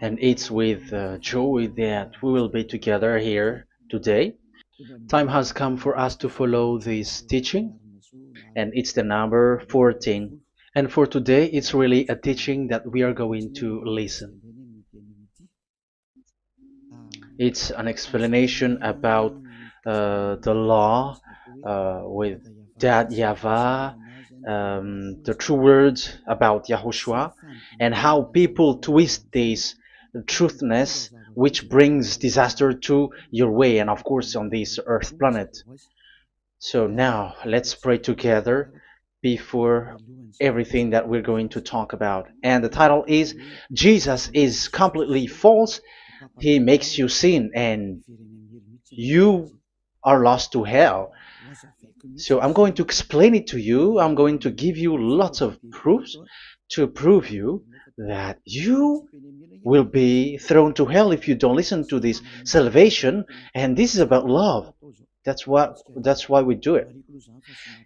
And it's with joy that we will be together here today. Time has come for us to follow this teaching, and it's the number 14. And for today, it's really a teaching that we are going to listen. It's an explanation about the law with that YAHVAH, the true words about YAHOSHUAH, and how people twist this truthness which brings disaster to your way and of course on this earth planet. So now let's pray together before everything that we're going to talk about. And the title is Jesus is completely false. He makes you sin and you are lost to hell. So I'm going to explain it to you. I'm going to give you lots of proofs to prove you that you will be thrown to hell if you don't listen to this salvation. And this is about love. That's why we do it.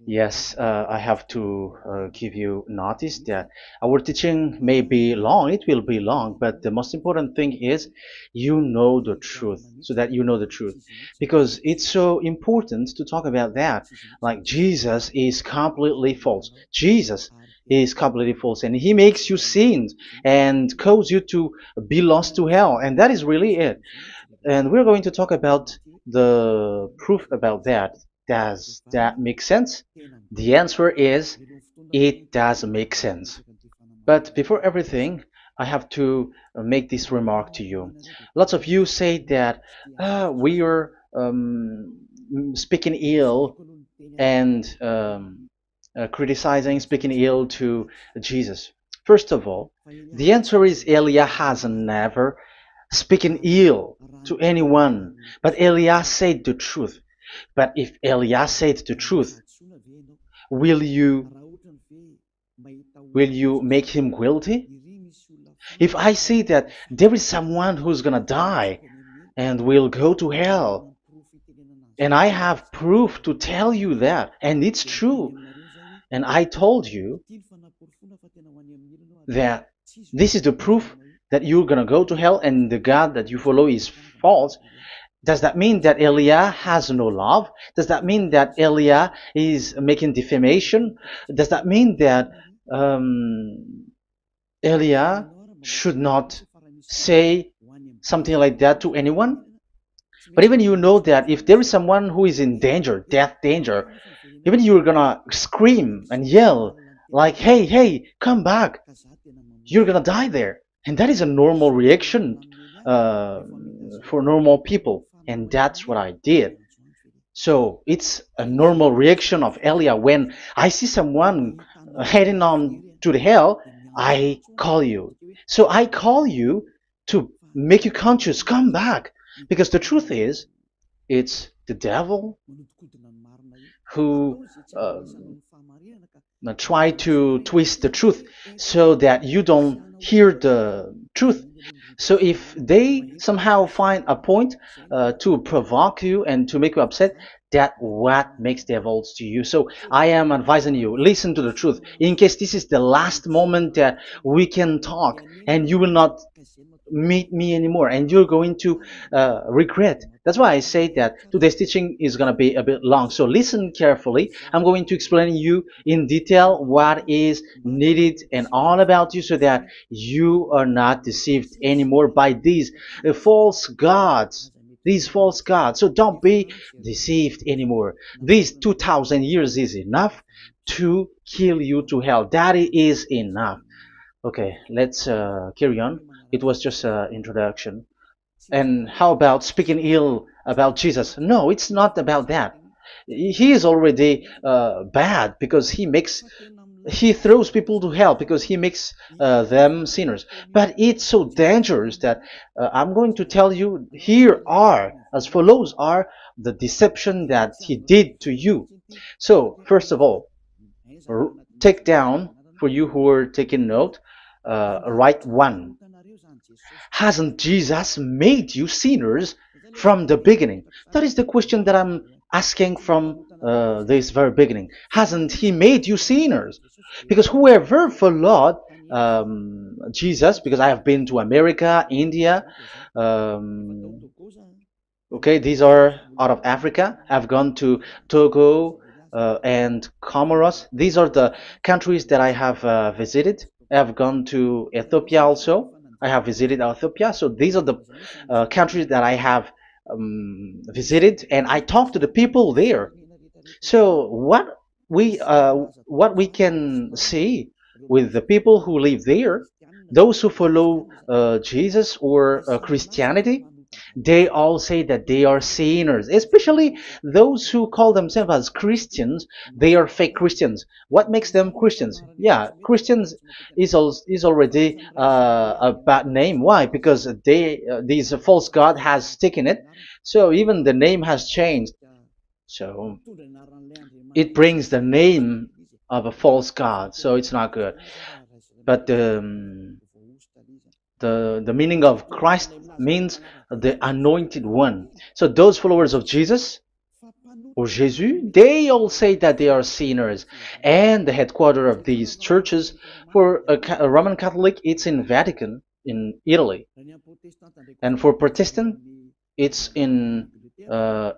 Yes, I have to give you notice that our teaching may be long, it will be long, but the most important thing is you know the truth, so that you know the truth. Because it's so important to talk about that. Like Jesus is completely false. Jesus is completely false, and he makes you sin and cause you to be lost to hell, and that is really it. And we're going to talk about the proof about that. Does that make sense? The answer is it does make sense. But before everything, I have to make this remark to you. Lots of you say that we are speaking ill and criticizing, speaking ill to Jesus. First of all, the answer is Elia has never speaking ill to anyone, but Elia said the truth. But if Elia said the truth, will you make him guilty? If I say that there is someone who's gonna die and will go to hell, and I have proof to tell you that, and it's true, and I told you that this is the proof that you're gonna go to hell and the God that you follow is false, does that mean that Elia has no love? Does that mean that Elia is making defamation? Does that mean that Elia should not say something like that to anyone? But even you know that if there is someone who is in danger, death danger, even you're gonna scream and yell like, hey, hey, come back. You're gonna die there. And that is a normal reaction for normal people. And that's what I did. So it's a normal reaction of Elia. When I see someone heading on to the hell, I call you. So I call you to make you conscious, come back. Because the truth is, it's the devil who try to twist the truth so that you don't hear the truth. So if they somehow find a point to provoke you and to make you upset, that what makes devils to you. So I am advising you, listen to the truth. In case this is the last moment that we can talk and you will not meet me anymore and you're going to regret. That's why I say that today's teaching is going to be a bit long, so listen carefully. I'm going to explain you in detail what is needed and all about you so that you are not deceived anymore by these false gods, these false gods. So don't be deceived anymore. These 2000 years is enough to kill you to hell. That is enough. Okay, let's carry on. It was just an introduction. And how about speaking ill about Jesus? No, it's not about that. He is already bad because he throws people to hell because he makes them sinners. But it's so dangerous that I'm going to tell you here are as follows are the deception that he did to you. So first of all, take down for you who are taking note. Write one. Hasn't Jesus made you sinners from the beginning? That is the question that I'm asking from this very beginning. Hasn't he made you sinners? Because whoever followed Jesus because I have been to America, India. Um, okay, these are out of Africa. I've gone to Togo and Comoros. These are the countries that I have visited. I have gone to Ethiopia also. I have visited Ethiopia. So these are the countries that I have visited, and I talked to the people there. So what we can see with the people who live there, those who follow Jesus or Christianity, they all say that they are sinners, especially those who call themselves as Christians. They are fake Christians. What makes them Christians? Yeah, Christians is already a bad name. Why? Because these false god has taken it. So even the name has changed. So it brings the name of a false god. So it's not good. But the meaning of Christ means the anointed one. So those followers of Jesus or Jesus, they all say that they are sinners. And the headquarters of these churches for a Roman Catholic, it's in Vatican in Italy, and for Protestant, it's in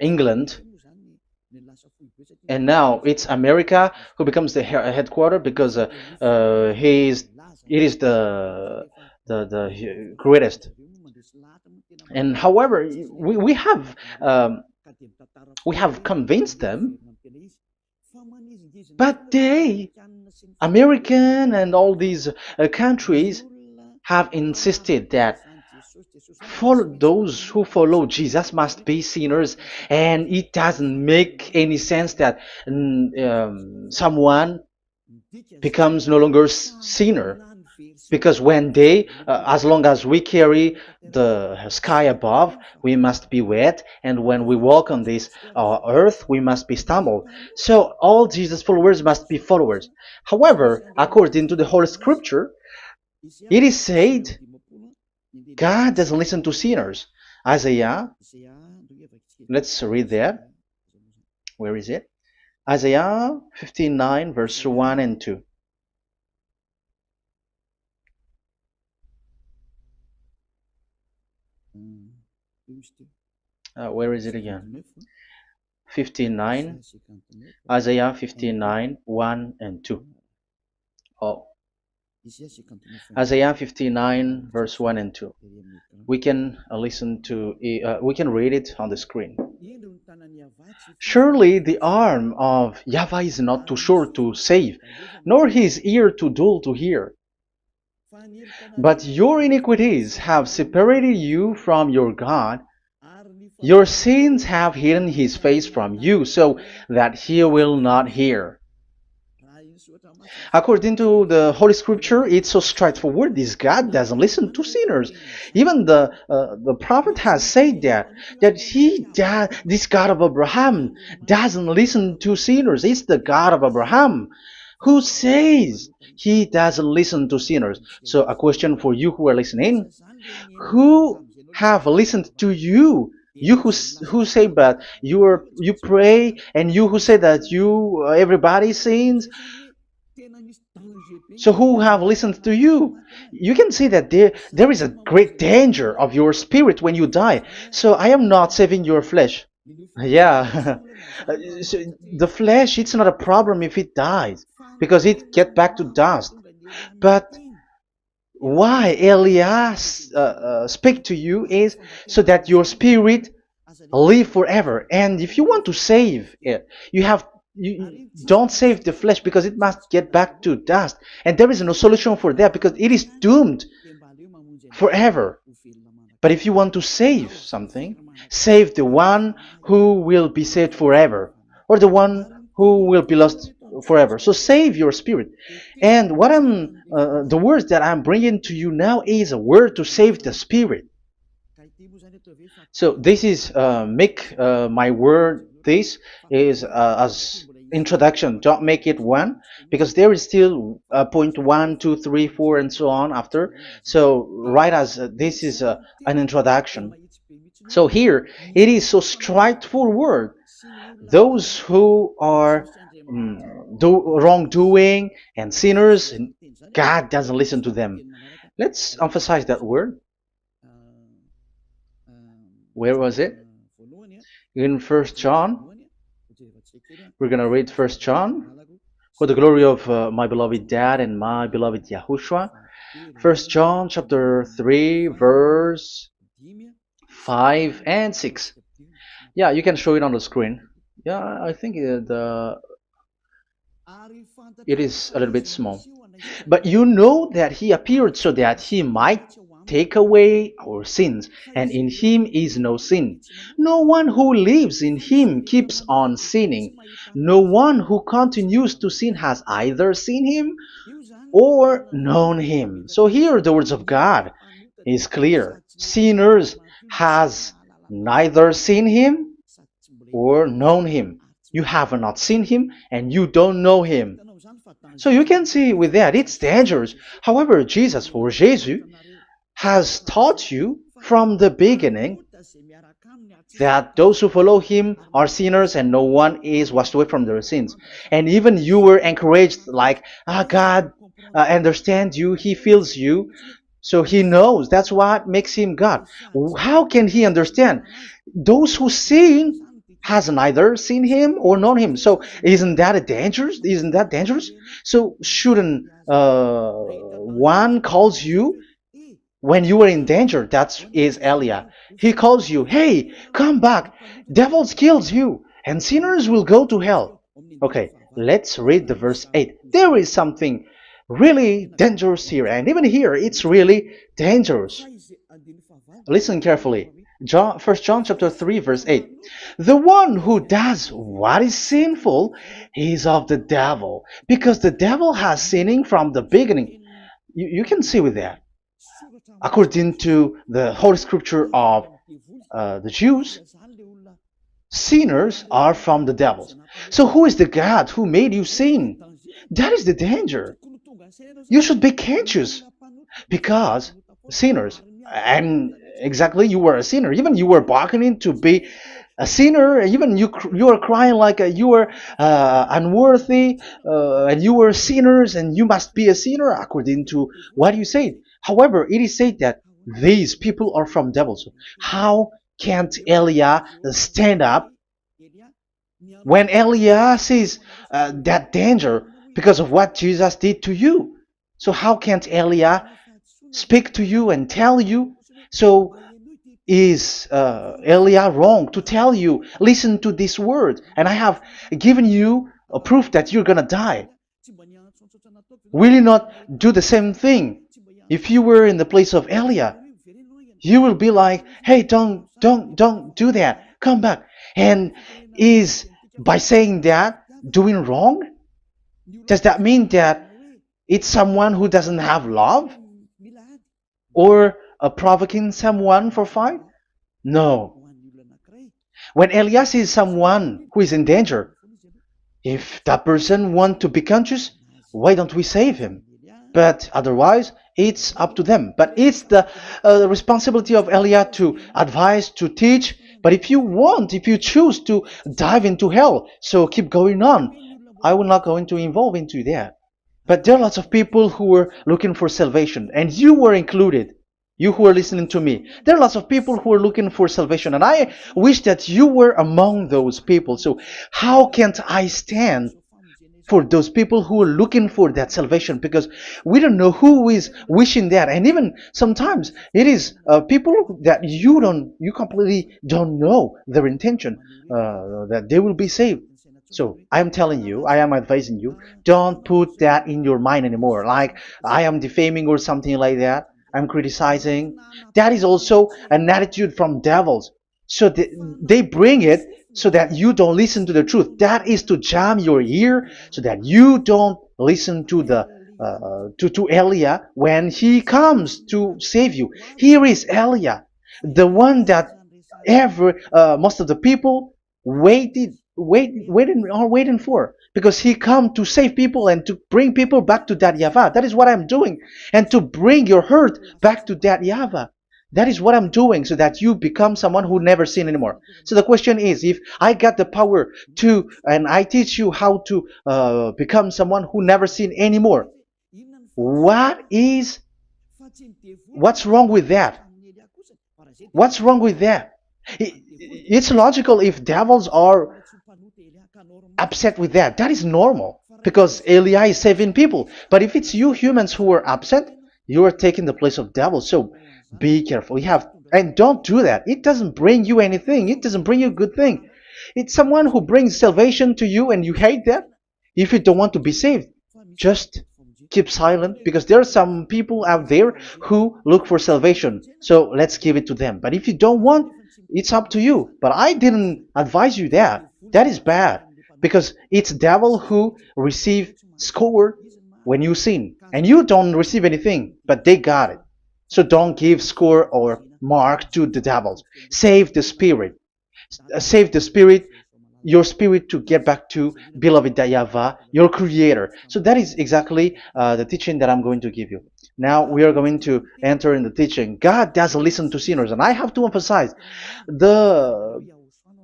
England. And now it's America who becomes the headquarter because he is it is the greatest. And however, um, we have convinced them, but they, American and all these countries, have insisted that those who follow Jesus must be sinners, and it doesn't make any sense that someone becomes no longer sinner because when they, as long as we carry the sky above, we must be wet, and when we walk on this earth, we must be stumbled. So all Jesus followers must be followers. However, according to the Holy Scripture, it is said God doesn't listen to sinners. Isaiah, let's read that. Where is it? Isaiah 59, verse 1 and 2. Where is it again? 59, Isaiah 59, 1 and 2. Oh, Isaiah 59, verse 1 and 2. We can we can read it on the screen. Surely the arm of Yahweh is not too short to save, nor his ear too dull to hear. But your iniquities have separated you from your God. Your sins have hidden his face from you, so that he will not hear. According to the Holy Scripture, it's so straightforward. This God doesn't listen to sinners. Even the prophet has said this God of Abraham doesn't listen to sinners. It's the God of Abraham who says he doesn't listen to sinners. So a question for you who are listening: who have listened to you? You who say that you pray, and you who say that you everybody sins. So who have listened to you? You can see that there is a great danger of your spirit when you die. So I am not saving your flesh. Yeah. So the flesh, it's not a problem if it dies because it get back to dust. But why Elias speak to you is so that your spirit live forever. And if you want to save it, you don't save the flesh because it must get back to dust, and there is no solution for that because it is doomed forever. But if you want to save something, save the one who will be saved forever, or the one who will be lost forever. So save your spirit. And the words that I'm bringing to you now is a word to save the spirit. So this is make my word. This is as introduction. Don't make it one because there is still point 1, 2, 3, 4, and so on after. So write as this is an introduction. So here it is so straightforward. Those who are wrongdoing and sinners, God doesn't listen to them. Let's emphasize that word. Where was it? In First John. We're gonna read First John. For the glory of my beloved Dad and my beloved Yahushua. First John chapter 3 verse 5 and 6. Yeah, you can show it on the screen. Yeah, I think it is a little bit small. But you know that he appeared so that he might take away our sins, and in him is no sin. No one who lives in him keeps on sinning. No one who continues to sin has either seen him or known him. So here the words of God is clear. Sinners has neither seen him or known him. You have not seen him and you don't know him. So you can see with that it's dangerous. However, Jesus or Jesus has taught you from the beginning that those who follow him are sinners and no one is washed away from their sins. And even you were encouraged like, God understands you, he feels you, so he knows. That's what makes him God. How can he understand? Those who sin has neither seen him or known him. So isn't that a dangerous? Isn't that dangerous? So shouldn't one calls you when you are in danger? That is Elia. He calls you, hey, come back. Devils kills you, and sinners will go to hell. Okay, let's read the verse 8. There is something really dangerous here, and even here it's really dangerous. Listen carefully. First John chapter 3 verse 8. The one who does what is sinful is of the devil, because the devil has sinning from the beginning. You can see with that. According to the Holy Scripture of the Jews, sinners are from the devils. So who is the God who made you sin? That is the danger. You should be conscious, because sinners, and exactly you were a sinner, even you were bargaining to be a sinner, even you are crying like you were unworthy, and you were sinners and you must be a sinner according to what you said. However, it is said that these people are from devils. How can't Elia stand up when Elia sees that danger because of what Jesus did to you? So how can't Elia speak to you and tell you? So is Elia wrong to tell you, listen to this word, and I have given you a proof that you're gonna die? Will you not do the same thing? If you were in the place of Elia, you will be like, hey, don't do that, come back. And is by saying that doing wrong? Does that mean that it's someone who doesn't have love, or provoking someone for fight? No. When Elias sees someone who is in danger, if that person wants to be conscious, why don't we save him? But otherwise, it's up to them. But it's the responsibility of Elia to advise, to teach. But if you choose to dive into hell, so keep going on. I will not go into involve into that. But there are lots of people who were looking for salvation, and you were included. You who are listening to me, there are lots of people who are looking for salvation, and I wish that you were among those people. So how can't I stand for those people who are looking for that salvation? Because we don't know who is wishing that, and even sometimes it is people that you completely don't know their intention, that they will be saved. So I am telling you, I am advising you, don't put that in your mind anymore, like I am defaming or something like that. I'm criticizing. That is also an attitude from devils. So they bring it so that you don't listen to the truth. That is to jam your ear so that you don't listen to the to Elia when he comes to save you. Here is Elia, the one that most of the people waiting for, because he come to save people and to bring people back to that YAHVAH. That is what I'm doing, and to bring your hurt back to that YAHVAH. That is what I'm doing, so that you become someone who never sin anymore. So the question is, if I got the power to, and I teach you how to become someone who never sin anymore, what is What's wrong with that? What's wrong with that? It's logical if devils are upset with that. That is normal because Eli is saving people. But if it's you humans who are upset, you are taking the place of devils. So be careful. You have and don't do that. It doesn't bring you anything. It doesn't bring you a good thing. It's someone who brings salvation to you and you hate that. If you don't want to be saved, just keep silent because there are some people out there who look for salvation. So let's give it to them. But if you don't want, it's up to you. But I didn't advise you that. That is bad because it's devil who receive score when you sin and you don't receive anything, but they got it. So don't give score or mark to the devils. Save the spirit. Save the spirit, your spirit to get back to beloved Yahweh, your creator. So that is exactly the teaching that I'm going to give you. Now we are going to enter in the teaching. God doesn't listen to sinners, and I have to emphasize the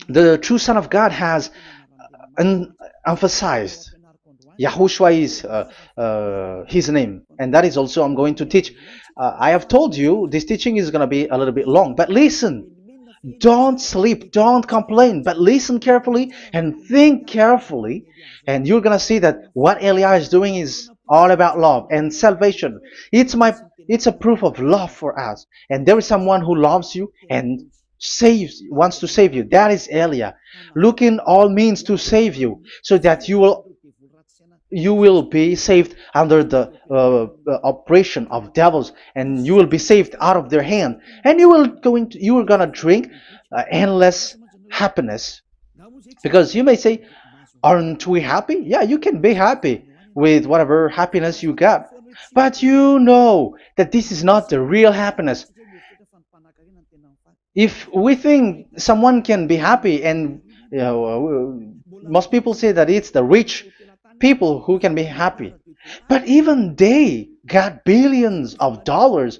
the true Son of God has emphasized. Yahushua is his name, and that is also I'm going to teach. I have told you this teaching is going to be a little bit long, but listen. Don't sleep, don't complain, but listen carefully and think carefully, and you're gonna see that what Eli is doing is all about love and salvation. It's a proof of love for us, and there is someone who loves you and wants to save you. That is Elia, looking all means to save you, so that you will be saved under the oppression of devils, and you will be saved out of their hand, and you are gonna drink endless happiness. Because you may say, aren't we happy? Yeah, you can be happy with whatever happiness you got, but you know that this is not the real happiness. If we think someone can be happy, and most people say that it's the rich people who can be happy, but even they got billions of dollars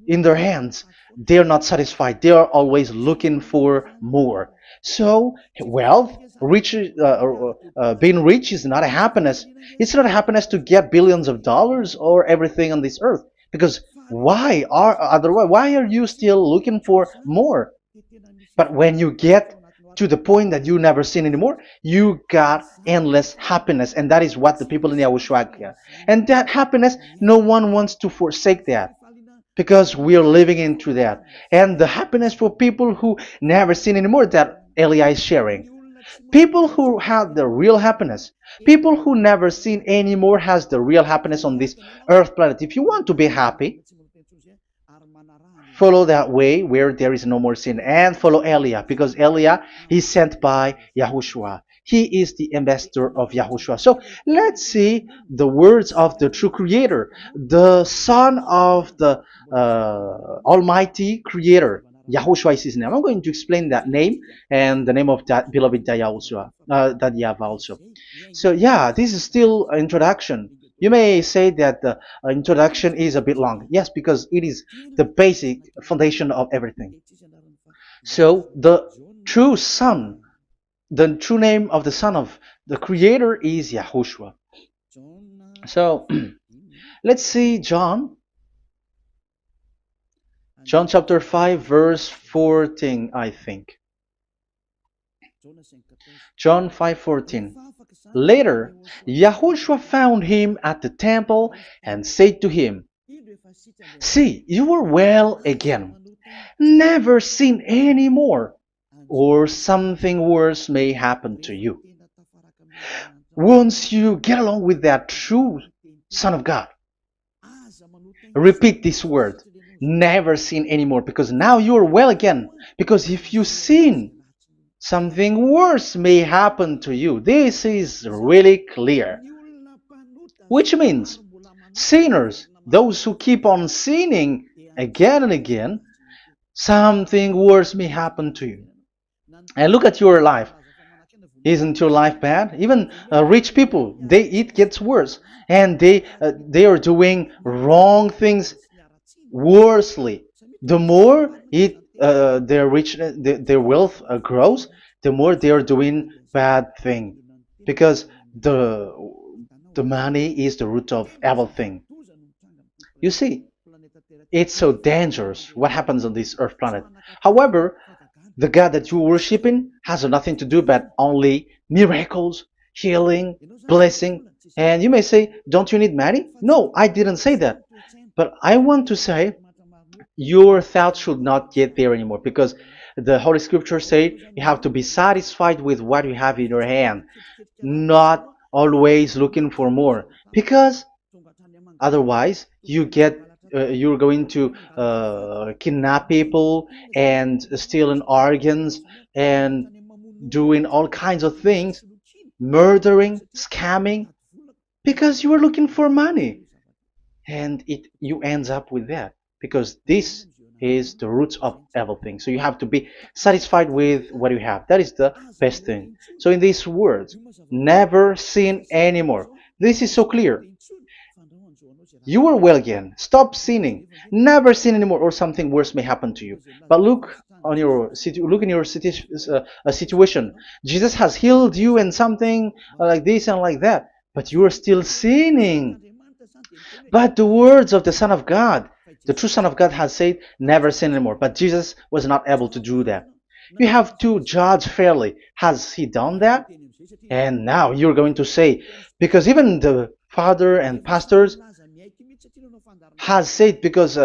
in their hands. They're not satisfied. They are always looking for more. So wealth, being rich is not a happiness. It's not a happiness to get billions of dollars or everything on this earth. Because why are you still looking for more? But when you get to the point that you never sin anymore, you got endless happiness, and that is what the people in Yahushua get. And that happiness, no one wants to forsake that because we are living into that. And the happiness for people who never sin anymore that Elia is sharing. People who have the real happiness, people who never sin anymore has the real happiness on this earth planet. If you want to be happy, follow that way where there is no more sin and follow Elia because Elia is sent by Yahushua. He is the ambassador of Yahushua. So let's see the words of the true creator, the son of the almighty creator. Yahushua is his name. I'm going to explain that name and the name of that beloved Yahushua, that Yahvah also. So yeah, this is still an introduction. You may say that the introduction is a bit long. Yes, because it is the basic foundation of everything. So the true son, the true name of the son of the creator is Yahushua. So let's see John chapter 5 verse 14, I think. John 5:14. Later, Yahushua found him at the temple and said to him, "See, you are well again. Never sin any more, or something worse may happen to you." Once you get along with that true Son of God, repeat this word. Never sin anymore, because now you are well again. Because if you sin, something worse may happen to you. This is really clear. Which means sinners, those who keep on sinning again and again, something worse may happen to you. And look at your life. Isn't your life bad? Even rich people, it gets worse, and they are doing wrong things worsely. The more their wealth grows, the more they are doing bad thing, because the money is the root of everything. You see, It's so dangerous what happens on this earth planet. However, the God that you're worshiping has nothing to do but only miracles, healing, blessing. And you may say, don't you need money? No, I didn't say that. But I want to say your thoughts should not get there anymore, because the Holy Scriptures say you have to be satisfied with what you have in your hand, not always looking for more, because otherwise you're going to kidnap people and stealing organs and doing all kinds of things, murdering, scamming, because you are looking for money, and it you ends up with that, because this is the roots of everything. So you have to be satisfied with what you have. That is the best thing. So in these words, never sin anymore. This is so clear. You are well again. Stop sinning. Never sin anymore, or something worse may happen to you. But look in your situation. Jesus has healed you and something like this and like that, but you are still sinning. But the words of the Son of God, the true Son of God, has said, never sin anymore. But Jesus was not able to do that. You have to judge fairly. Has he done that? And now you're going to say, because even the father and pastors has said, because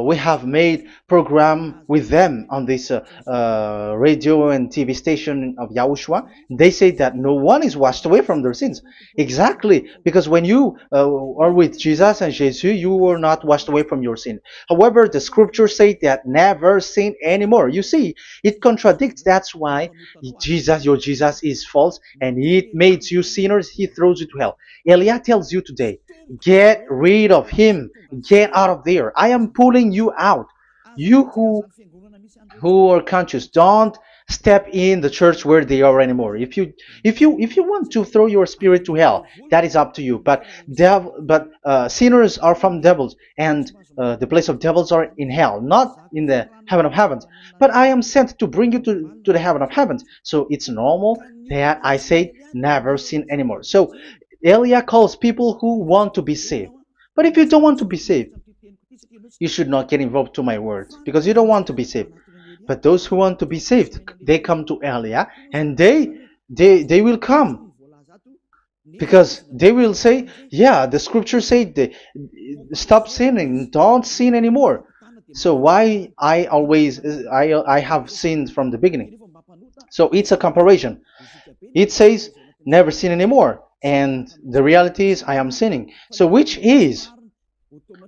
we have made program with them on this radio and TV station of YAHOSHUAH, they say that no one is washed away from their sins. Exactly, because when you are with Jesus and Jesus, you are not washed away from your sin. However, the scriptures say that never sin anymore. You see, it contradicts. That's why your Jesus is false, and it makes you sinners. He throws you to hell. Elia tells you today, get rid of him. Get out of there. I am pulling you out. You who are conscious, don't step in the church where they are anymore. If you want to throw your spirit to hell, that is up to you. But sinners are from devils, and the place of devils are in hell, not in the heaven of heavens. But I am sent to bring you to the heaven of heavens. So it's normal that I say never sin anymore. So Elia calls people who want to be saved. But if you don't want to be saved, you should not get involved to my words, because you don't want to be saved. But those who want to be saved, they come to Elia, and they will come, because they will say, yeah, the scriptures say stop sinning, don't sin anymore. So why I have sinned from the beginning? So it's a comparison. It says never sin anymore, and the reality is I am sinning. So which is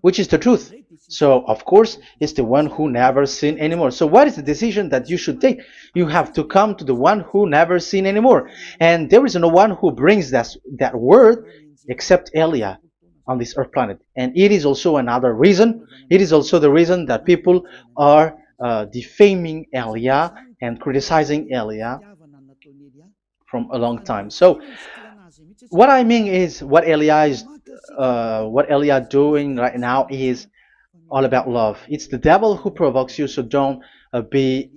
the truth? So of course it's the one who never sin anymore. So what is the decision that you should take? You have to come to the one who never sin anymore, and there is no one who brings that word except Elia on this earth planet. And it is also another reason. It is also the reason that people are defaming Elia and criticizing Elia from a long time. So what I mean is what Elia doing right now is all about love. It's the devil who provokes you, so don't be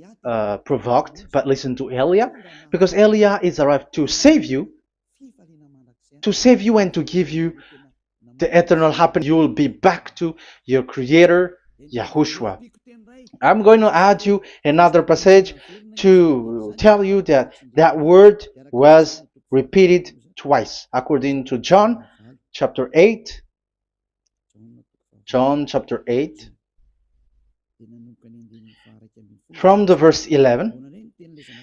provoked, but listen to Elia, because Elia is arrived to save you and to give you the eternal happiness. You will be back to your creator, Yahushua. I'm going to add you another passage to tell you that that word was repeated twice, according to John chapter 8. John chapter 8, from the verse 11.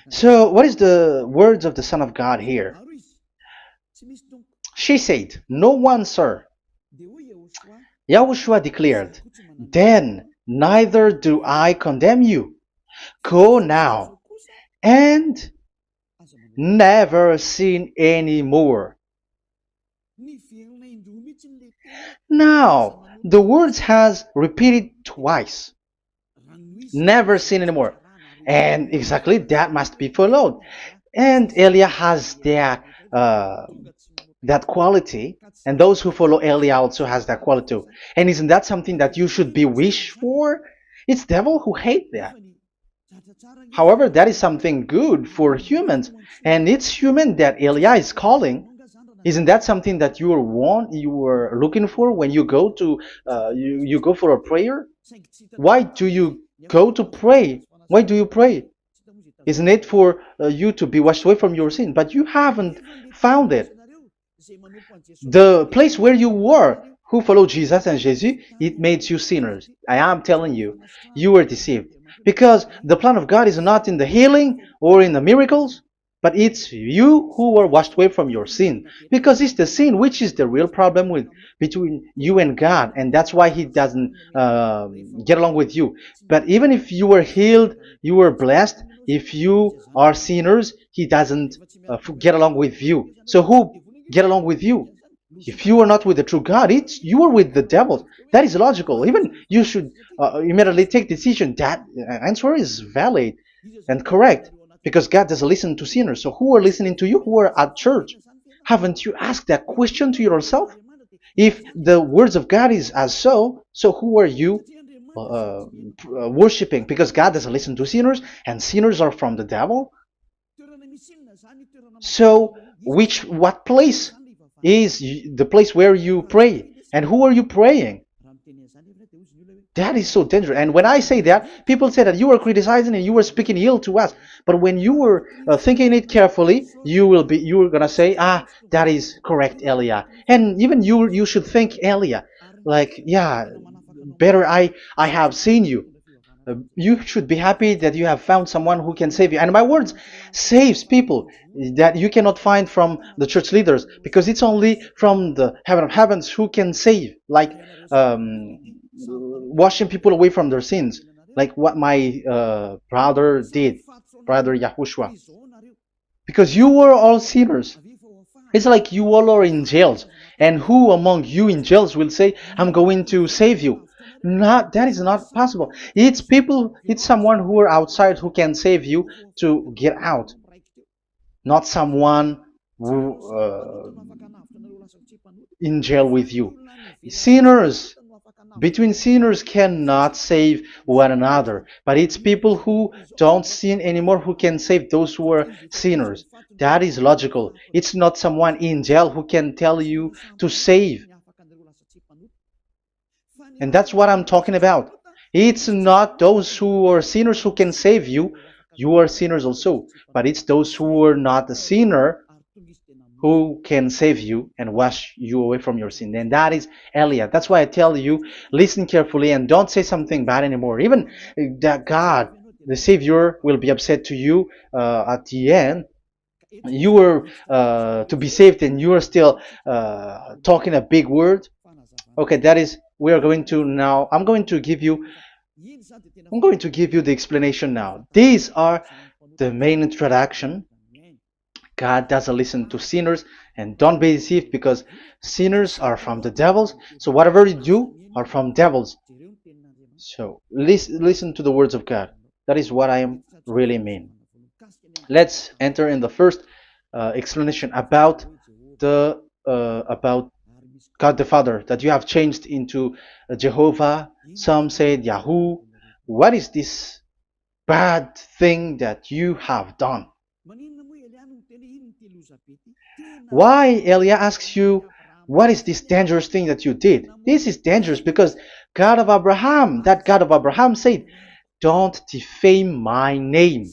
So what is the words of the Son of God here? She said, no one, sir. Yahushua declared, then neither do I condemn you. Go now and never sin anymore. Now, the words has repeated twice. Never sin anymore. And exactly that must be followed. And Elia has that quality, and those who follow Elia also has that quality too. And isn't that something that you should be wish for? It's devil who hate that. However, that is something good for humans, and it's human that Elia is calling. Isn't that something that you were looking for when you go to you go for a prayer? Why do you go to pray? Why do you pray? Isn't it for you to be washed away from your sin? But you haven't found it. The place where you were, who followed Jesus and Jesus, it made you sinners. I am telling you, you were deceived. Because the plan of God is not in the healing or in the miracles, but it's you who were washed away from your sin. Because it's the sin which is the real problem with between you and God, and that's why He doesn't get along with you. But even if you were healed, you were blessed. If you are sinners, He doesn't get along with you. So who get along with you? If you are not with the true God, it's you are with the devil. That is logical. Even you should immediately take decision. That answer is valid and correct because God doesn't listen to sinners. So who are listening to you? Who are at church? Haven't you asked that question to yourself? If the words of God is as so who are you worshiping? Because God doesn't listen to sinners, and sinners are from the devil. So what place is the place where you pray, and who are you praying? That is so dangerous. And when I say that, people say that you were criticizing and you were speaking ill to us. But when you were thinking it carefully, you were gonna say, that is correct, Elia. And even you should think, Elia, like, yeah, better I have seen you. You should be happy that you have found someone who can save you. And my words saves people that you cannot find from the church leaders, because it's only from the heaven of heavens who can save, like washing people away from their sins, like what my brother did, brother Yahushua. Because you were all sinners. It's like you all are in jails. And who among you in jails will say, I'm going to save you? Not, that is not possible. It's people, it's someone who are outside who can save you to get out. Not someone who in jail with you. Sinners, between sinners cannot save one another, but it's people who don't sin anymore who can save those who are sinners. That is logical. It's not someone in jail who can tell you to save. And that's what I'm talking about. It's not those who are sinners who can save you. You are sinners also. But it's those who are not a sinner who can save you and wash you away from your sin. And that is Eliah. That's why I tell you, listen carefully and don't say something bad anymore. Even that God, the Savior, will be upset to you at the end. You were to be saved and you are still talking a big word. Okay, that is, we are going to now, I'm going to give you the explanation now. These are the main introduction. God doesn't listen to sinners, and don't be deceived because sinners are from the devils. So whatever you do are from devils. So listen to the words of God. That is what I am really mean. Let's enter in the first explanation about about God the Father, that you have changed into Jehovah. Some said Yahoo. What is this bad thing that you have done? Why Elia asks you, what is this dangerous thing that you did? This is dangerous because God of Abraham, that God of Abraham said, don't defame my name.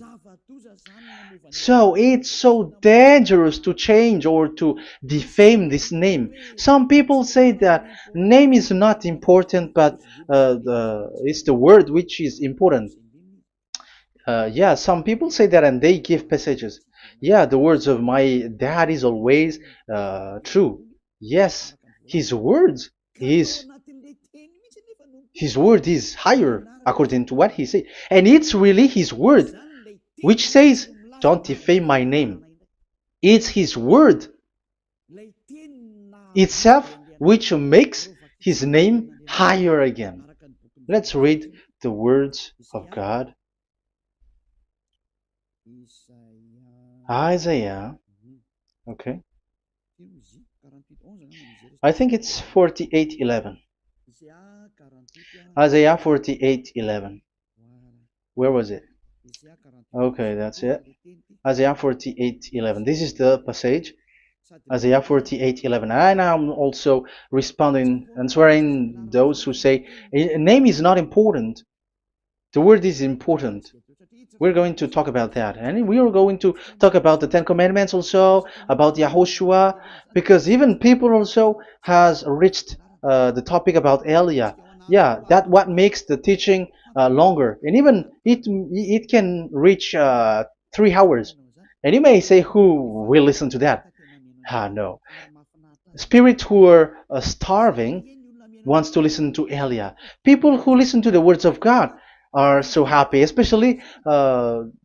So it's so dangerous to change or to defame this name. Some people say that name is not important, but it's the word which is important. Yeah, some people say that and they give passages. Yeah, the words of my dad is always true. Yes, his words is his word is higher according to what he said, and it's really his word which says, "Don't defame my name." It's his word itself which makes his name higher again. Let's read the words of God. Isaiah, okay. I think it's 48:11. Isaiah 48:11. Where was it? Okay, that's it. Isaiah 48:11. This is the passage. Isaiah 48:11. And I'm also responding, answering those who say a name is not important. The word is important. We're going to talk about that. And we are going to talk about the Ten Commandments also, about Yahushua, because even people also has reached the topic about Elia. Yeah, that what makes the teaching longer. And even it can reach 3 hours. And you may say, who will listen to that? Ah, no. Spirits who are starving wants to listen to Elia. People who listen to the words of God are so happy, especially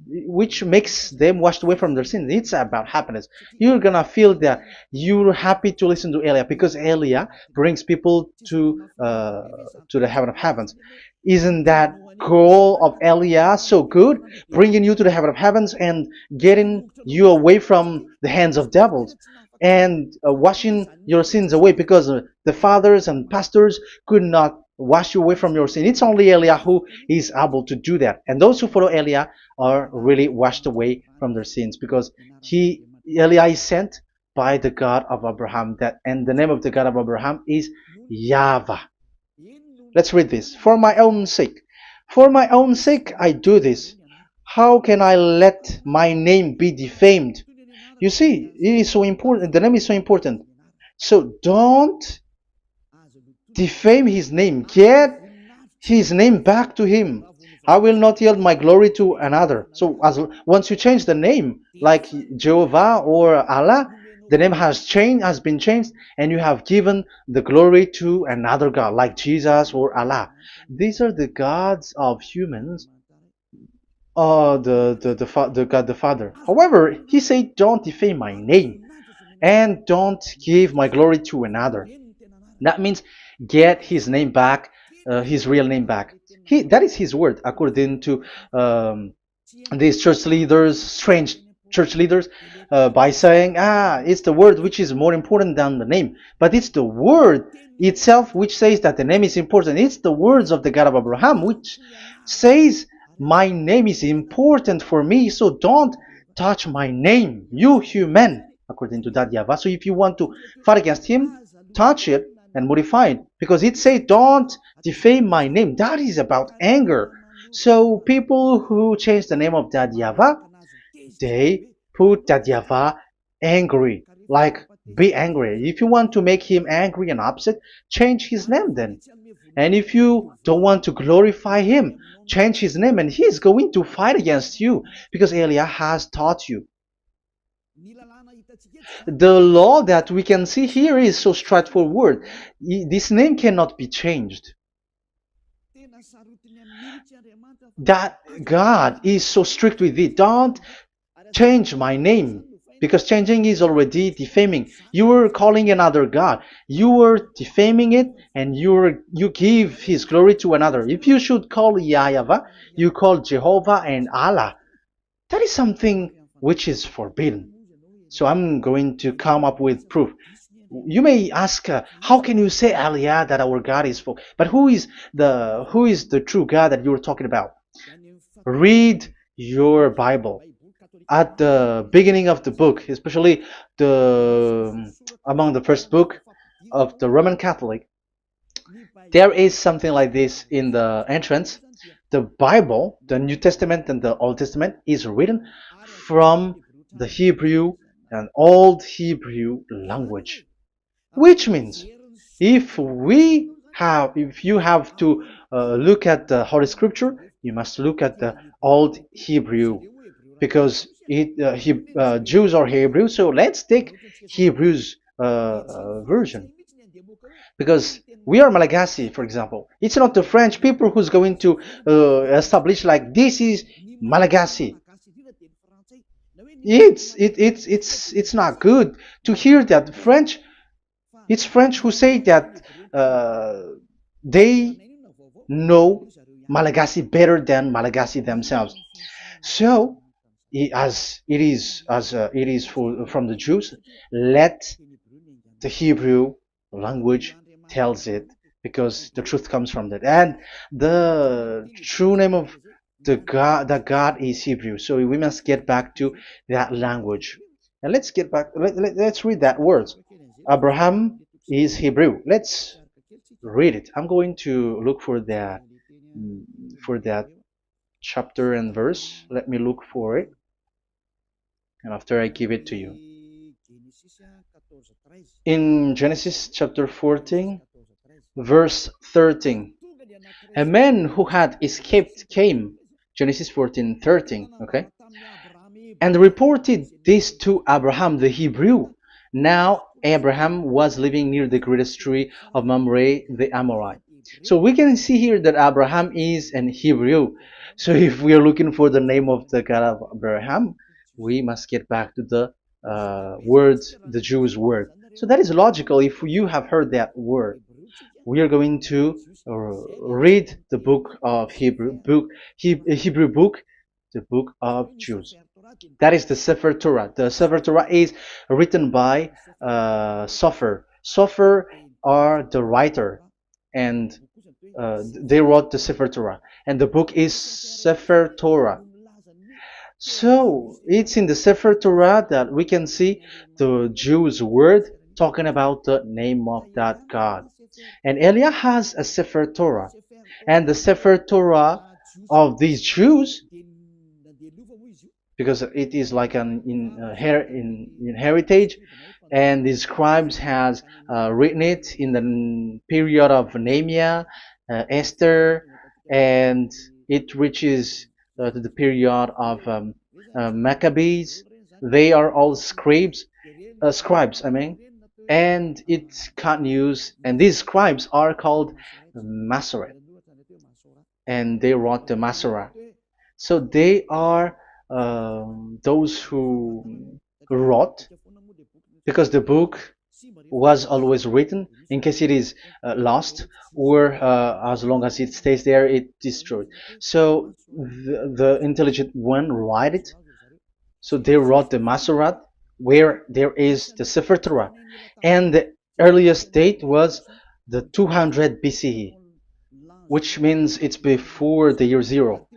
which makes them washed away from their sins. It's about happiness. You're gonna feel that you're happy to listen to Elia because Elia brings people to the heaven of heavens. Isn't that goal of Elia so good, bringing you to the heaven of heavens and getting you away from the hands of devils? And washing your sins away because the fathers and pastors could not wash you away from your sin. It's only Elia who is able to do that. And those who follow Elia are really washed away from their sins because Elia is sent by the God of Abraham. And the name of the God of Abraham is YAHVAH. Let's read this. For my own sake. For my own sake I do this. How can I let my name be defamed? You see, it is so important. The name is so important. So don't defame his name. Get his name back to him. I will not yield my glory to another. So once you change the name, like Jehovah or Allah, the name has been changed, and you have given the glory to another God, like Jesus or Allah. These are the gods of humans, the God the Father. However, he said, "Don't defame my name, and don't give my glory to another." That means get his name back, his real name back. That is his word, according to um, these church leaders, strange church leaders, by saying, it's the word which is more important than the name. But it's the word itself which says that the name is important. It's the words of the God of Abraham which says, my name is important for me, so don't touch my name, you human, according to that YAHVAH. So if you want to fight against him, touch it and modify it, because it says, don't defame my name. That is about anger. So people who change the name of that YAHVAH, they put that YAHVAH angry, like be angry. If you want to make him angry and upset, change his name then. And if you don't want to glorify him, change his name, and he's going to fight against you because Elia has taught you. The law that we can see here is so straightforward. This name cannot be changed. That God is so strict with it. Don't change my name, because changing is already defaming. You are calling another God. You are defaming it, and you give his glory to another. If you should call YAHVAH, you call Jehovah and Allah. That is something which is forbidden. So I'm going to come up with proof. You may ask, how can you say, Aliyah, that our God is full? But who is the true God that you're talking about? Read your Bible. At the beginning of the book, especially among the first book of the Roman Catholic, there is something like this in the entrance. The Bible, the New Testament and the Old Testament, is written from the Hebrew and Old Hebrew language, which means if you have to look at the Holy Scripture, you must look at the Old Hebrew, because Jews are Hebrew. So let's take Hebrew's version, because we are Malagasy, for example. It's not the French people who's going to establish like this is Malagasy. It's not good to hear that French. It's French who say that they know Malagasy better than Malagasy themselves. So, as it is from the Jews, let the Hebrew language tells it, because the truth comes from that, and the true name of the God is Hebrew. So we must get back to that language. And let's get back. Let's read that word. Abraham is Hebrew. Let's read it. I'm going to look mm, for that chapter and verse. Let me look for it, and after I give it to you. In Genesis chapter 14, verse 13, a man who had escaped came, Genesis 14:13, okay, and reported this to Abraham the Hebrew. Now Abraham was living near the great tree of Mamre the Amorite. So we can see here that Abraham is an Hebrew. So if we are looking for the name of the God of Abraham, we must get back to the word, the Jewish word. So that is logical. If you have heard that word, we are going to read the book of Hebrew book, the book of Jews. That is the Sefer Torah. The Sefer Torah is written by Sofer. Sofer are the writer, and they wrote the Sefer Torah, and the book is Sefer Torah. So it's in the Sefer Torah that we can see the Jews' word talking about the name of that God. And Elia has a Sefer Torah, and the Sefer Torah of these Jews, because it is like an in heritage, and the scribes has written it in the period of Nehemiah, Esther, and it reaches to the period of Maccabees. They are all scribes, I mean, and it continues, and these scribes are called Masoret, and they wrote the Masorah. So they are those who wrote, because the book was always written in case it is lost, or as long as it stays there, it destroyed. So the intelligent one write it. So they wrote the Masorat, where there is the Sefer Torah, and the earliest date was the 200 BCE, which means it's before the year zero.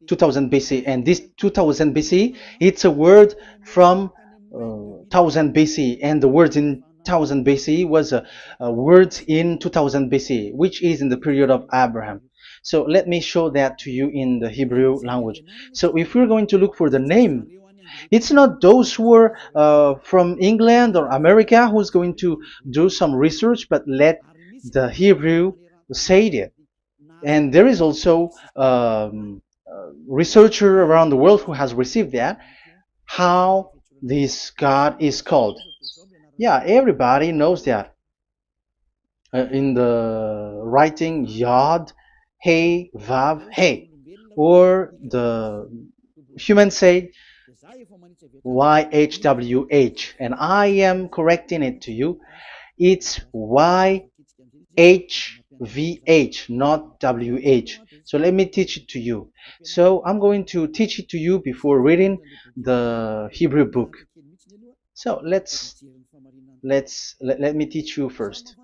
2000 BC, and this 2000 BC, it's a word from 1000 BC, and the word in 1000 BC was a word in 2000 BC, which is in the period of Abraham. So let me show that to you in the Hebrew language. So if we're going to look for the name, it's not those who are from England or America who's going to do some research, but let the Hebrew say it. And there is also researcher around the world who has received that, how this God is called. Yeah, everybody knows that. In the writing Yod, Hey, Vav, Hey, or the human say YHWH, and I am correcting it to you. It's YHVH, not WH. So let me teach it to you. So I'm going to teach it to you before reading the Hebrew book. So let me teach you first.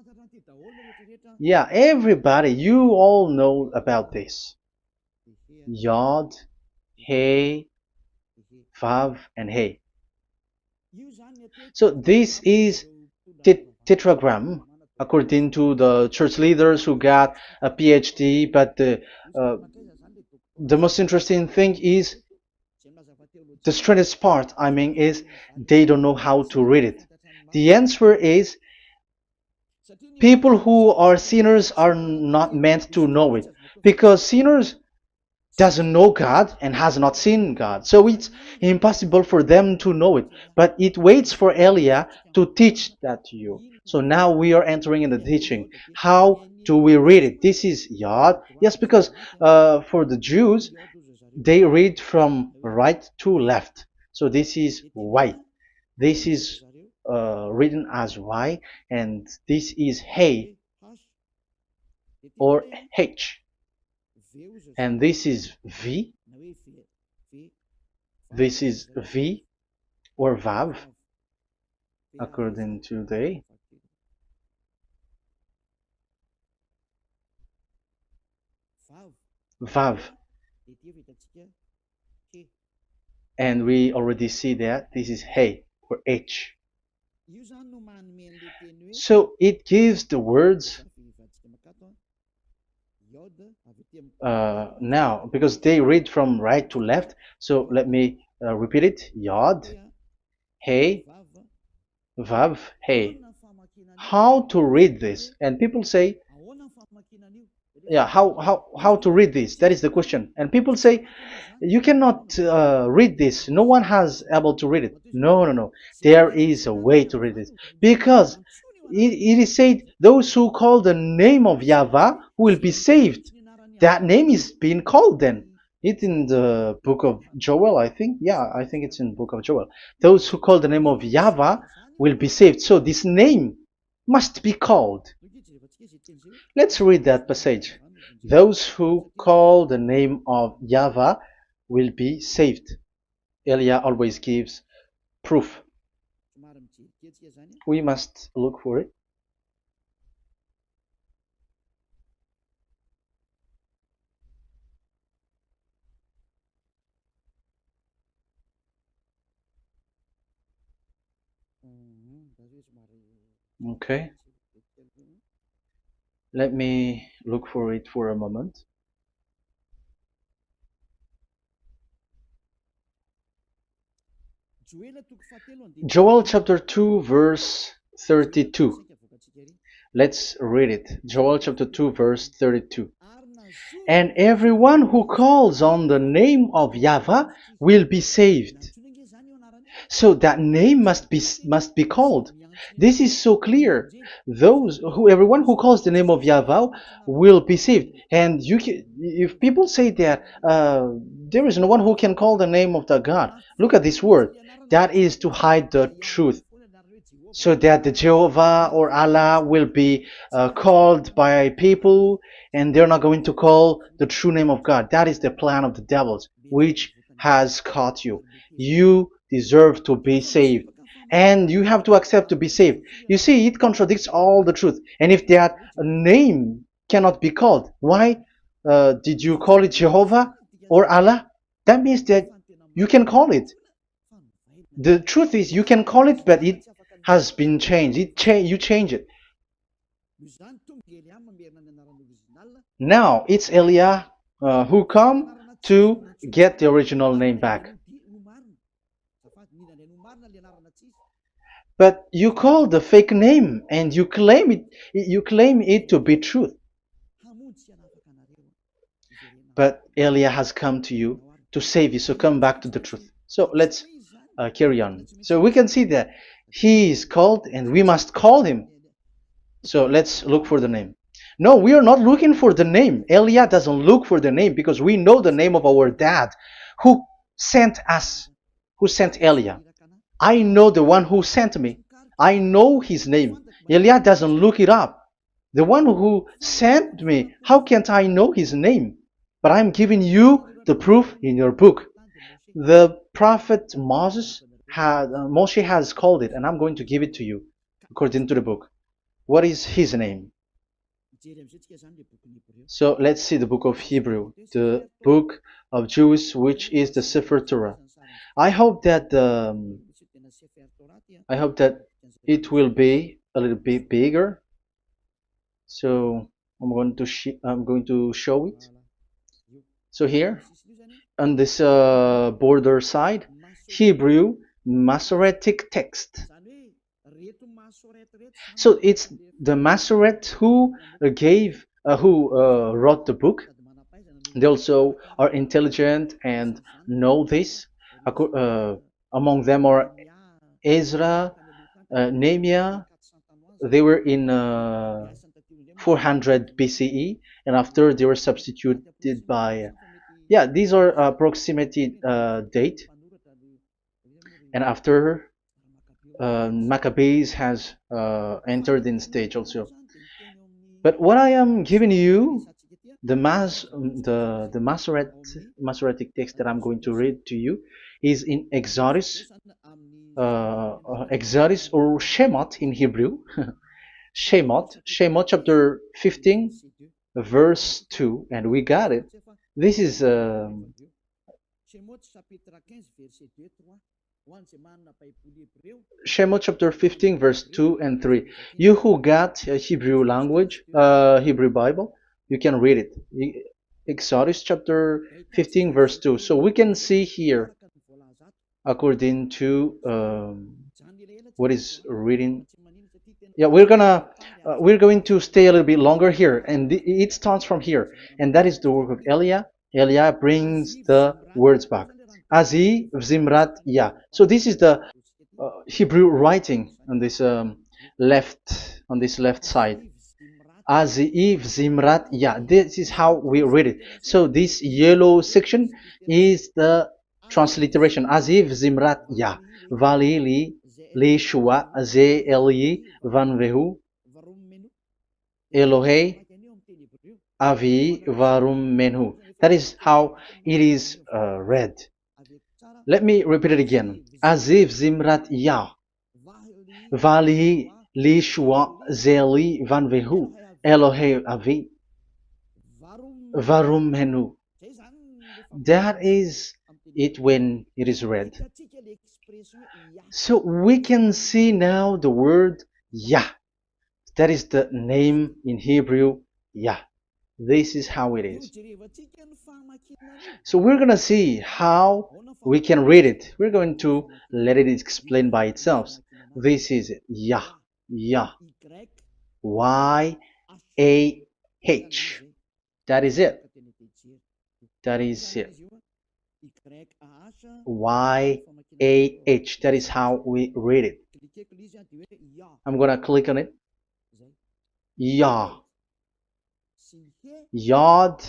Yeah, everybody, you all know about this. Yod, Hey, Vav, and Hey. So this is tetragram, according to the church leaders who got a PhD. But the most interesting thing is, the strangest part, I mean, is they don't know how to read it. The answer is, people who are sinners are not meant to know it, because sinners doesn't know God and has not seen God. So it's impossible for them to know it. But it waits for Elia to teach that to you. So now we are entering in the teaching. How do we read it? This is Yod. Yes, because for the Jews, they read from right to left. So this is Y. This is written as Y, and this is Hey or H. And this is V. This is V or Vav, according to the Vav. And we already see that this is Hey. or H. So it gives the words now because they read from right to left. So let me repeat it. Yod, Hey, Vav, Hey. How to read this? And people say, yeah, how to read this? That is the question. And people say, you cannot read this. No one has able to read it. No, no, no. There is a way to read this because it is said those who call the name of Yahweh will be saved. That name is being called then. It's in the book of Joel, I think. Yeah, I think it's in the book of Joel. Those who call the name of Yahweh will be saved. So this name must be called. Let's read that passage. Those who call the name of Yahweh will be saved. Elia always gives proof. We must look for it. Okay. Let me look for it for a moment. Joel chapter 2 verse 32. Let's read it. Joel chapter 2 verse 32. And everyone who calls on the name of Yahweh will be saved. So that name must be called. This is so clear. Everyone who calls the name of Yahweh will be saved. And if people say that there is no one who can call the name of the God, look at this word. That is to hide the truth, so that the Jehovah or Allah will be called by people, and they're not going to call the true name of God. That is the plan of the devils, which has caught you. You deserve to be saved, and you have to accept to be saved. You see, it contradicts all the truth. And if that name cannot be called, why did you call it Jehovah or Allah? That means that you can call it. The truth is, you can call it, but it has been changed. You change it. Now it's Elia who come to get the original name back. But you call the fake name and you claim it. You claim it to be truth. But Elia has come to you to save you. So come back to the truth. So let's carry on. So we can see that he is called and we must call him. So let's look for the name. No, we are not looking for the name. Elia doesn't look for the name because we know the name of our dad who sent us, who sent Elia. I know the one who sent me. I know his name. Elia doesn't look it up. The one who sent me, how can't I know his name? But I'm giving you the proof in your book. The prophet Moshe has called it, and I'm going to give it to you according to the book. What is his name? So let's see the book of Hebrew, the book of Jews, which is the Sefer Torah. I hope that it will be a little bit bigger. So I'm going to show it. So here on this border side, Hebrew Masoretic text. So it's the Masoret who wrote the book. They also are intelligent and know this. Among them are Ezra, Nehemiah. They were in 400 BCE, and after they were substituted by, yeah, these are approximated date. And after Maccabees has entered in stage also. But what I am giving you, the Masoretic text that I'm going to read to you is in Exodus, Exodus or Shemot in Hebrew, Shemot chapter 15, verse 2, and we got it. This is Shemot chapter 15 verse 2 and 3. You who got a Hebrew language, Hebrew Bible, you can read it. Exodus chapter 15 verse 2. So we can see here according to what is reading. Yeah, we're going to stay a little bit longer here, and it starts from here, and that is the work of Eliah. Eliah brings the words back. Azi Zimrat Ya. So this is the Hebrew writing on this left side. Aziv Zimrat Ya. This is how we read it. So this yellow section is the transliteration. Aziv Zimrat Ya. Valili Li Shua Ze Eli Van Vehu Elohei Avi Varum Menhu. That is how it is read. Let me repeat it again. Aziv Zimrat Ya. Vali Li Shua Ze Eli Van Vehu Elohei Avi Varum Menhu. That is it when it is read. So we can see now the word Yah. That is the name in Hebrew, Yah. This is how it is. So we're going to see how we can read it. We're going to let it explain by itself. This is it. Yah. Yah. Y-A-H. That is it. That is it. Y-A-H. That is how we read it. I'm going to click on it. Yah. Yod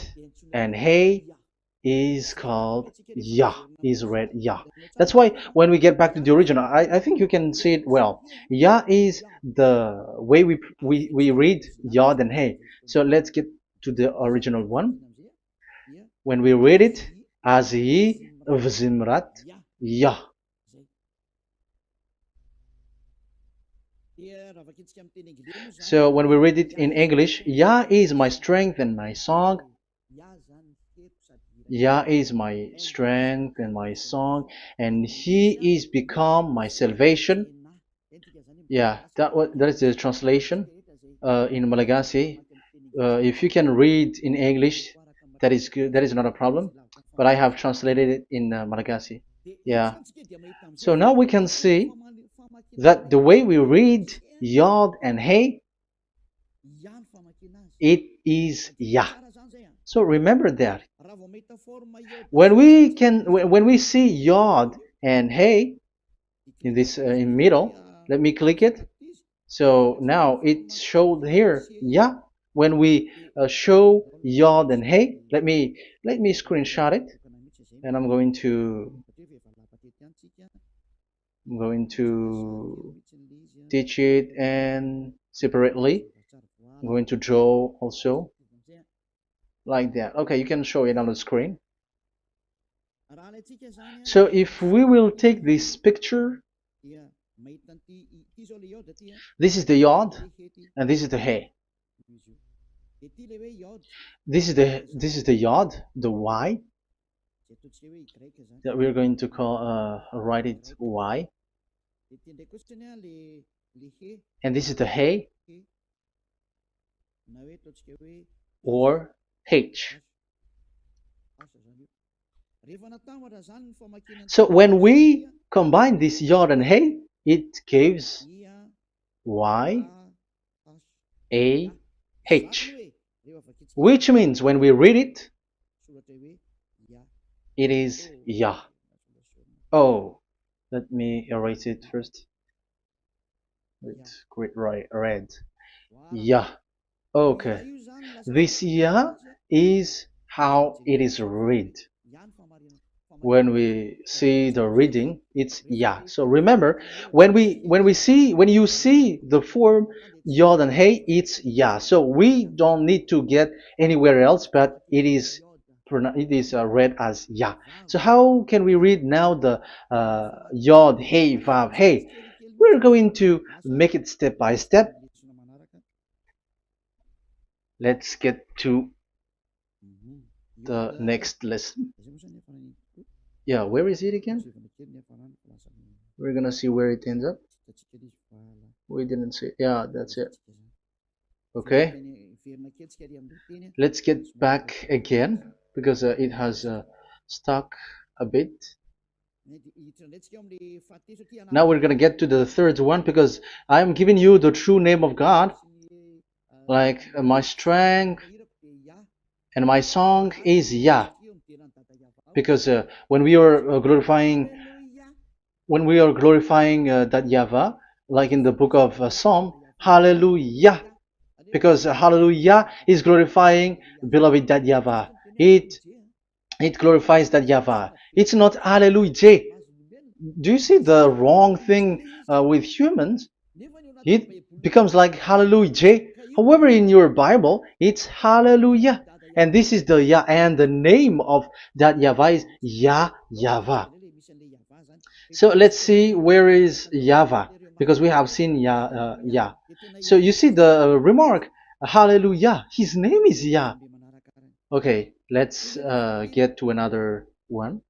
and Hey is called Yah, is read Yah. That's why when we get back to the original, I think you can see it well. Yah is the way we read Yod and Hey. So let's get to the original one. When we read it, Azi Vzimrat Yah. So when we read it in English, Yah is my strength and my song. Yah is my strength and my song, and He is become my salvation. Yeah, that is the translation in Malagasy. If you can read in English, that is good. That is not a problem. But I have translated it in Malagasy. Yeah. So now we can see that the way we read Yod and Hey, it is Yah. So remember that. When we see Yod and Hey in this in middle, let me click it. So now it showed here Yah. When we show Yod and Hey, let me screenshot it, and I'm going to teach it and separately. I'm going to draw also like that. Okay, you can show it on the screen. So if we will take this picture, this is the Yod and this is the Hey. This is the Yod, the Y, that we're going to call write it Y. And this is the Hey or H. So when we combine this Yod and Hey, it gives Y A H, which means when we read it, it is Yah. Oh, let me erase it first with great red. Yah. Okay. This Yah is how it is read. When we see the reading, it's Yah. So remember, when you see the form Yod and Hey, it's Yah. So we don't need to get anywhere else, but it is read as Yah. So how can we read now the Yod, Hey, Vav, Hey? We're going to make it step by step. Let's get to the next lesson. Yeah, where is it again? We're gonna see where it ends up. We didn't see. Yeah, that's it. Okay. Let's get back again because it has stuck a bit. Now we're gonna get to the third one because I'm giving you the true name of God, like my strength and my song is Yah. Because when we are glorifying that Yahweh, like in the book of Psalm, Hallelujah, because Hallelujah is glorifying beloved that Yahweh. It glorifies that Yahweh. It's not Hallelujah. Do you see the wrong thing with humans? It becomes like Hallelujah. However, in your Bible, it's Hallelujah. And this is the Yah, and the name of that Yahweh is Yahvah. So let's see where is Yahvah, because we have seen Yah. So you see the remark, Hallelujah. His name is Yah. Okay, let's get to another one.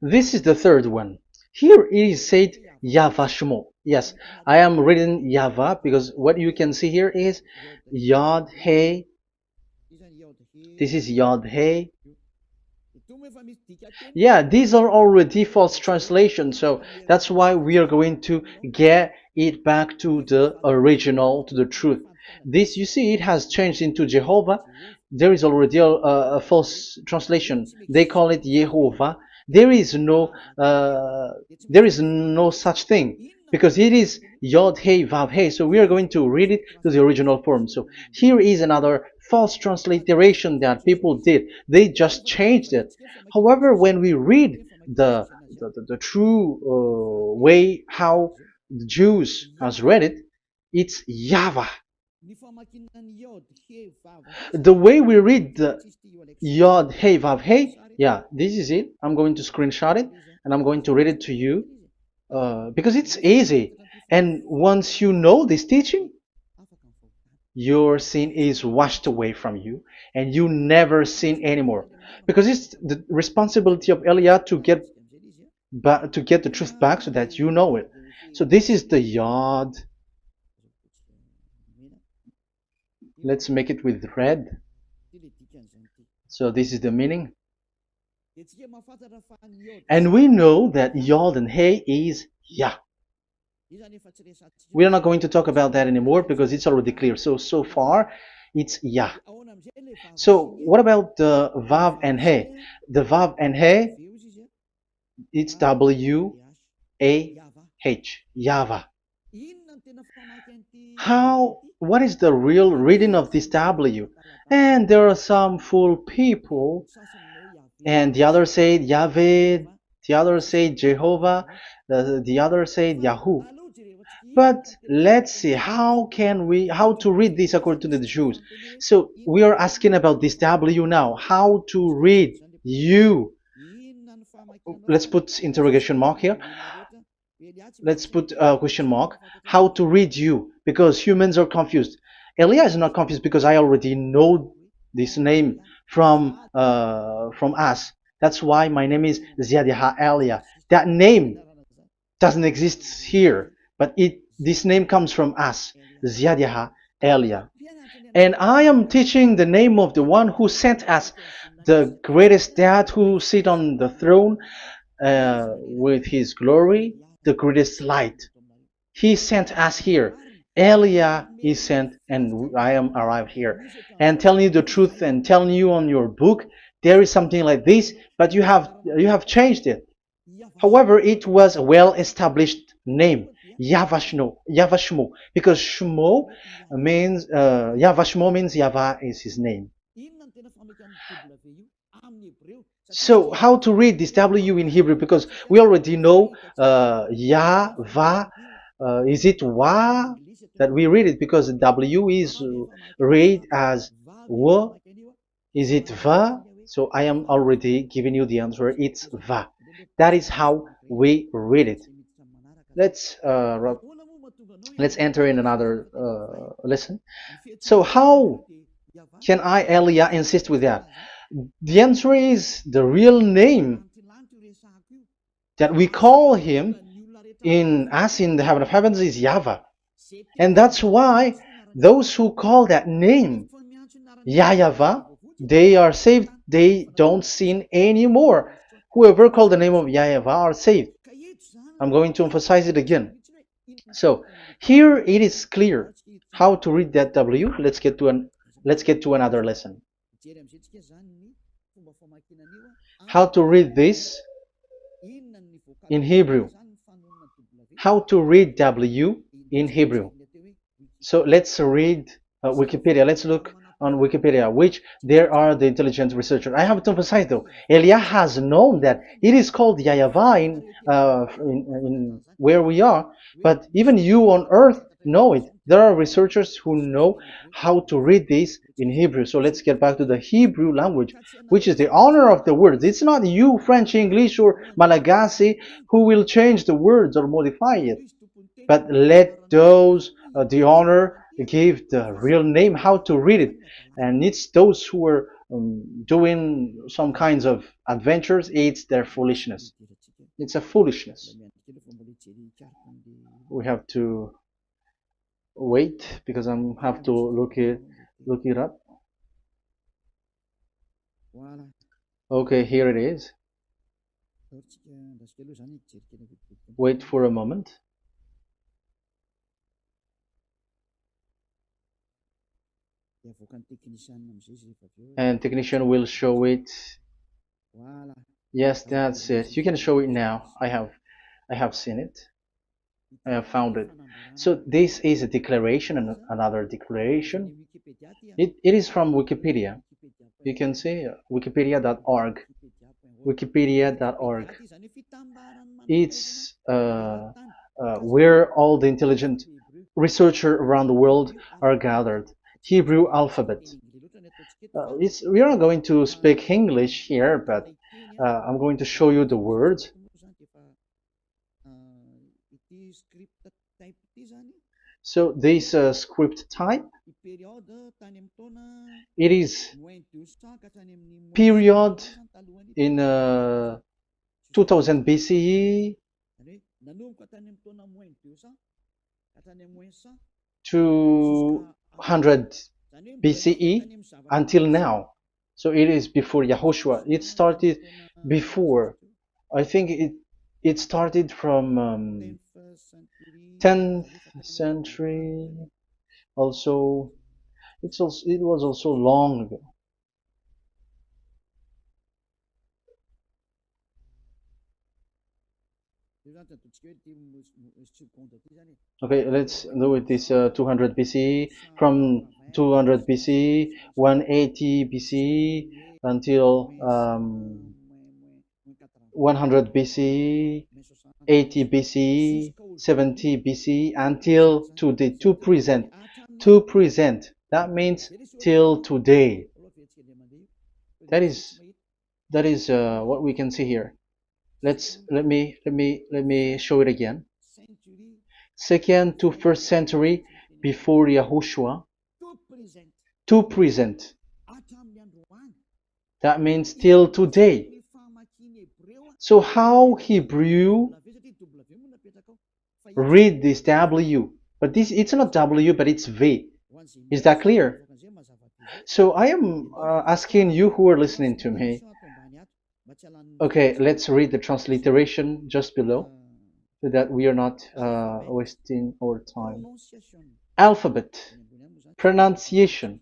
This is the third one. Here it is said YAHVAH. Yes, I am reading Yahvah because what you can see here is Yod Hey. This is Yod Hey. Yeah, these are already false translations, so that's why we are going to get it back to the original, to the truth. This, you see, it has changed into Jehovah. There is already a false translation. They call it Yehovah. There is no, uh, there is no such thing because it is Yod Hey Vav Hey. So we are going to read it to the original form. So here is another false transliteration that people did. They just changed it. However, when we read the true way how the Jews has read it, it's Yahvah. The way we read the Yod Hey Vav Hey, yeah, this is it. I'm going to screenshot it and I'm going to read it to you because it's easy. And once you know this teaching, your sin is washed away from you and you never sin anymore. Because it's the responsibility of Eliah to get the truth back so that you know it. So this is the Yod. Let's make it with red. So this is the meaning. And we know that Yod and Hey is Yah. We are not going to talk about that anymore because it's already clear. So far, it's Yah. So what about the Vav and He? The Vav and He, it's W-A-H, Yahvah. What is the real reading of this W? And there are some fool people, and the others say Yahweh, the others say Jehovah, the others say Yahoo. But let's see how to read this according to the Jews. So we are asking about this W now. How to read you? Let's put interrogation mark here. Let's put a question mark. How to read you? Because humans are confused. Elia is not confused because I already know this name from us. That's why my name is Ziadiha Elia. That name doesn't exist here, but this name comes from us, Ziadiha Elia. And I am teaching the name of the one who sent us, the greatest dad who sit on the throne with his glory, the greatest light. He sent us here. Elia is sent, and I am arrived here. And telling you the truth and telling you on your book, there is something like this, but you have changed it. However, it was a well-established name, YAHVAH, because Shmo means YAHVAH means Yahvah is his name. So how to read this W in Hebrew? Because we already know Yahvah. Is it Wa that we read it? Because W is read as W. Is it Va? So I am already giving you the answer. It's Va. That is how we read it. Let's enter in another lesson. So how can I, Elia, insist with that? The answer is the real name that we call him in as in the heaven of heavens is YAHVAH. And that's why those who call that name YAHVAH, they are saved. They don't sin anymore. Whoever called the name of YAHVAH are saved. I'm going to emphasize it again. So here it is clear how to read that W. Let's get to another lesson. How to read this in Hebrew. How to read W in Hebrew. So let's read Wikipedia. Let's look on Wikipedia, which there are the intelligent researchers. I have to emphasize though, Elia has known that it is called YAHVAH in where we are, but even you on earth know it. There are researchers who know how to read this in Hebrew. So let's get back to the Hebrew language, which is the honor of the words. It's not you, French, English, or Malagasy, who will change the words or modify it. But let those the honor give the real name, how to read it. And it's those who are doing some kinds of adventures, it's their foolishness. It's a foolishness. We have to wait because I have to look it up. Okay, here it is. Wait for a moment. And technician will show it. Yes, that's it. You can show it now. I have seen it. I have found it. So this is a declaration and another declaration. It is from Wikipedia. You can see wikipedia.org. Wikipedia.org. It's where all the intelligent researchers around the world are gathered. Hebrew alphabet. We are not going to speak English here, but I'm going to show you the words. So this script type, it is period in 2000 BCE, 200 BCE until now. So it is before Yahushua. It started before. I think it started from 10th century. Also, it was also long ago. Okay, let's do it this 200 BCE, from 200 BCE, 180 BCE until 100 BCE, 80 BCE, 70 BCE until today, to present. To present. That means till today. That is what we can see here. Let me show it again. Second to first century before Yahushua. To present. That means till today. So how Hebrew read this W? But it's not W, but it's V. Is that clear? So I am asking you who are listening to me. Okay, let's read the transliteration just below so that we are not wasting our time. Alphabet, pronunciation.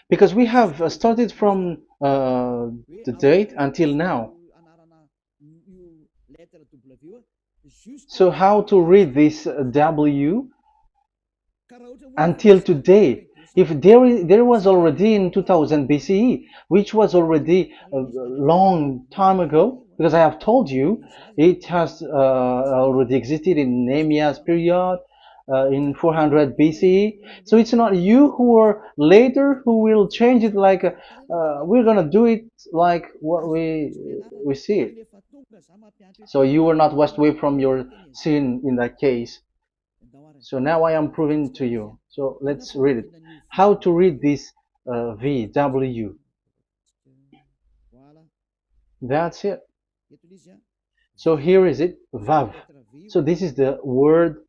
Because we have started from the date until now. So how to read this W until today? If there was already in 2000 BCE, which was already a long time ago, because I have told you it has already existed in Nehemiah's period, in 400 BCE. So it's not you who are later who will change it like we're gonna do it like what we see it. So you were not washed away from your sin in that case. So now I am proving to you. So let's read it. How to read this V, W. That's it. So here is it, Vav. So this is the word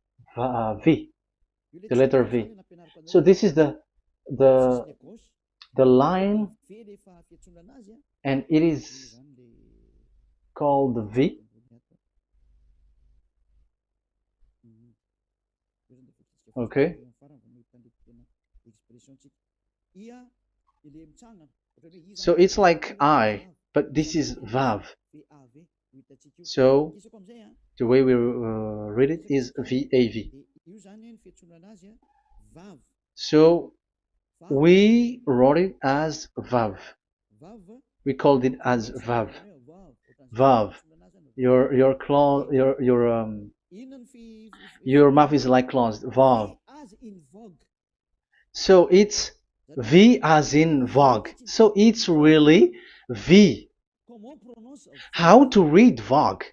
V, the letter V. So this is the the line, and it is called V. Okay. So it's like I, but this is Vav. So the way we read it is VAV. So we wrote it as Vav. We called it as Vav. Vav. Your claw, your mouth is like closed. Vav. So it's V as in Vogue. So it's really V. How to read Vogue?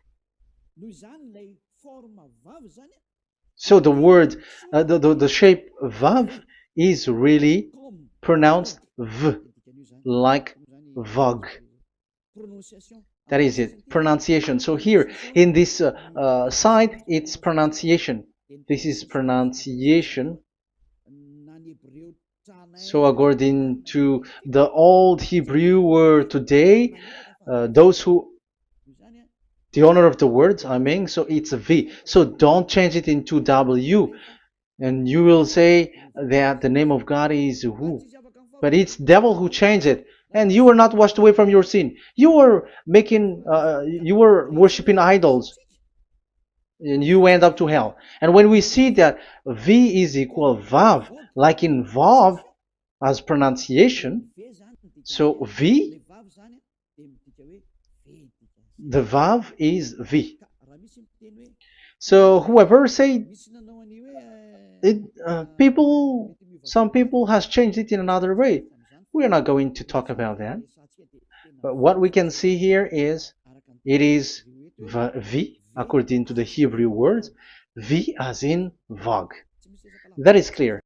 So the word, the shape Vav is really pronounced V, like Vogue. That is it, pronunciation. So here in this side, it's pronunciation. This is pronunciation. So according to the old Hebrew word today, those who, the owner of the word, I mean, so it's a V. So don't change it into W. And you will say that the name of God is who? But it's devil who changed it. And you were not washed away from your sin. You were you were worshiping idols. And you end up to hell. And when we see that V is equal Vav, like in Vav as pronunciation, so V, the Vav is V. So whoever say it, some people has changed it in another way. We are not going to talk about that. But what we can see here is it is V, according to the Hebrew word, V as in Vogue. That is clear.